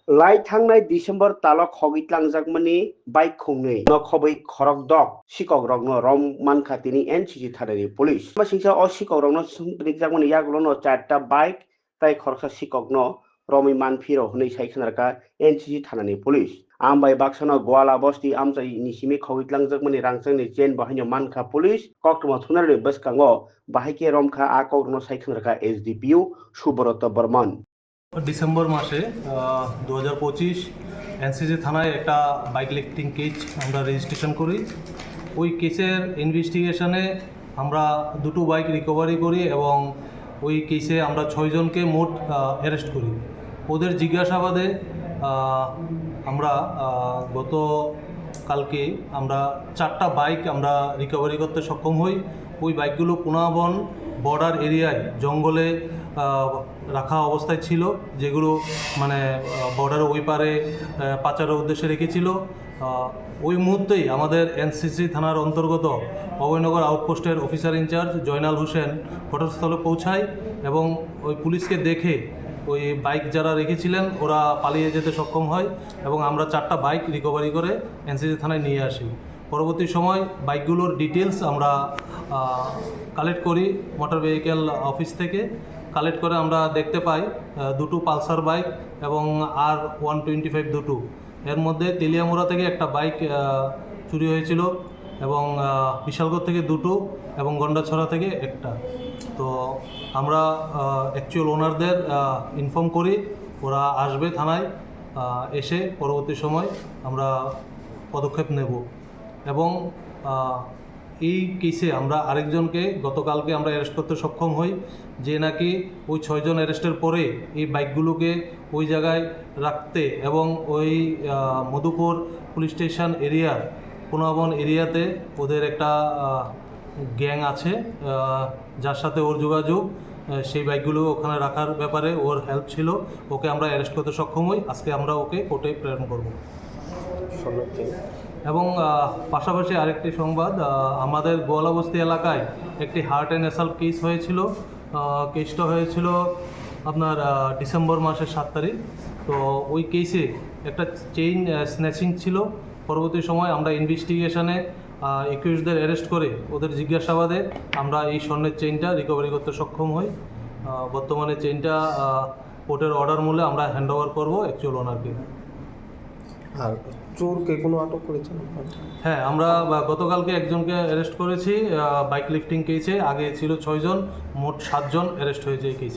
थांनाय डिसेम्बर तालक हगितलांजाकमानि बाइक खुंनै नखबै खरक दक सिकक रगनो रम मानखातिनि NCC थानानि police सिंसा अ सिकक रगनो रिकजाकमानि यागुलनो 4टा bike ताई खरसा सिककनो रमै मानफिरो हनै साइखनारका एनसीसी थानानि पुलिस आमबाय बाक्सानो गोवाला बस्ती आमचाइ निसिमि खगितलांजाकमानि रांचांनि चेन बाहायनो मानखा पुलिस कक्टमा थुनारनि बसकांगो बाहायके रमखा आकौरनो साइखनारका एसडीपीओ सुब्रत बर्मन ডিসেম্বর মাসে 2025 এনসিসি থানায় একটা বাইক লিফটিং কেস আমরা রেজিস্ট্রেশন করি। ওই কেসের ইনভেস্টিগেশনে আমরা দুটো বাইক রিকভারি করি এবং ওই কেসে আমরা 6 জনকে মোট অ্যারেস্ট করি। ওদের জিজ্ঞাসাবাদে আমরা গত কালকে আমরা 4টা বাইক আমরা রিকভারি করতে সক্ষম হই। ওই বাইকগুলো পুনাবন বর্ডার এরিয়ায় জঙ্গলে রাখা অবস্থায় ছিল, যেগুলো মানে বর্ডারের ওই পারে পাচারের উদ্দেশ্যে রেখেছিল। ওই মুহূর্তেই আমাদের এনসিসি থানার অন্তর্গত অভয়নগর আউটপোস্টের অফিসার ইনচার্জ জয়নাল হোসেন ঘটনাস্থলে পৌঁছায় এবং ওই পুলিশকে দেখে ওই বাইক যারা রেখেছিলেন ওরা পালিয়ে যেতে সক্ষম হয় এবং আমরা 4টা বাইক রিকভারি করে এনসিসি থানায় নিয়ে আসি। পরবর্তী সময় বাইকগুলোর ডিটেলস আমরা কালেক্ট করি মোটর ভেহিক্যাল অফিস থেকে। কালেক্ট করে আমরা দেখতে পাই দুটো পালসার বাইক এবং R125 দুটো। এর মধ্যে তেলিয়ামুড়া থেকে একটা বাইক চুরি হয়েছিল এবং বিশালগড় থেকে দুটো এবং গন্ডাছড়া থেকে একটা। তো আমরা অ্যাকচুয়াল ওনারদের ইনফর্ম করি, ওরা আসবে থানায়, এসে পরবর্তী সময় আমরা পদক্ষেপ নেব। এবং এই কেসে আমরা আরেকজনকে গতকালকে আমরা অ্যারেস্ট করতে সক্ষম হই, যে নাকি ওই 6 জন অ্যারেস্টের পরে এই বাইকগুলোকে ওই জায়গায় রাখতে এবং ওই মধুপুর পুলিশ স্টেশন এরিয়ার পুনাবন এরিয়াতে ওদের একটা গ্যাং আছে যার সাথে ওর যোগাযোগ, সেই বাইকগুলো ওখানে রাখার ব্যাপারে ওর হেল্প ছিল। ওকে আমরা অ্যারেস্ট করতে সক্ষম হই। আজকে আমরা ওকে কোর্টে প্রেরণ করব। এবং পাশাপাশি আরেকটি সংবাদ, আমাদের গোয়ালাবস্তি এলাকায় একটি হার্ট অ্যান্ড অ্যাসাল্ট কেস হয়েছিল। কেসটা হয়েছিল আপনার ডিসেম্বর মাসের 7 তারিখ। তো ওই কেসে একটা চেইন স্ন্যাচিং ছিল। পরবর্তী সময় আমরা ইনভেস্টিগেশনে একিউজদের অ্যারেস্ট করে ওদের জিজ্ঞাসাবাদে আমরা এই স্বর্ণের চেইনটা রিকভারি করতে সক্ষম হই। বর্তমানে চেইনটা কোর্টের অর্ডার মূলে আমরা হ্যান্ড ওভার করবো অ্যাকচুয়াল ওনারকে। আর চোরকে কোনো আটক করেছেন? হ্যাঁ, আমরা গতকালকে একজনকে অ্যারেস্ট করেছি বাইক লিফটিং কেসে। আগে ছিল 6 জন, মোট 7 জন অ্যারেস্ট হয়েছে এই কেসে।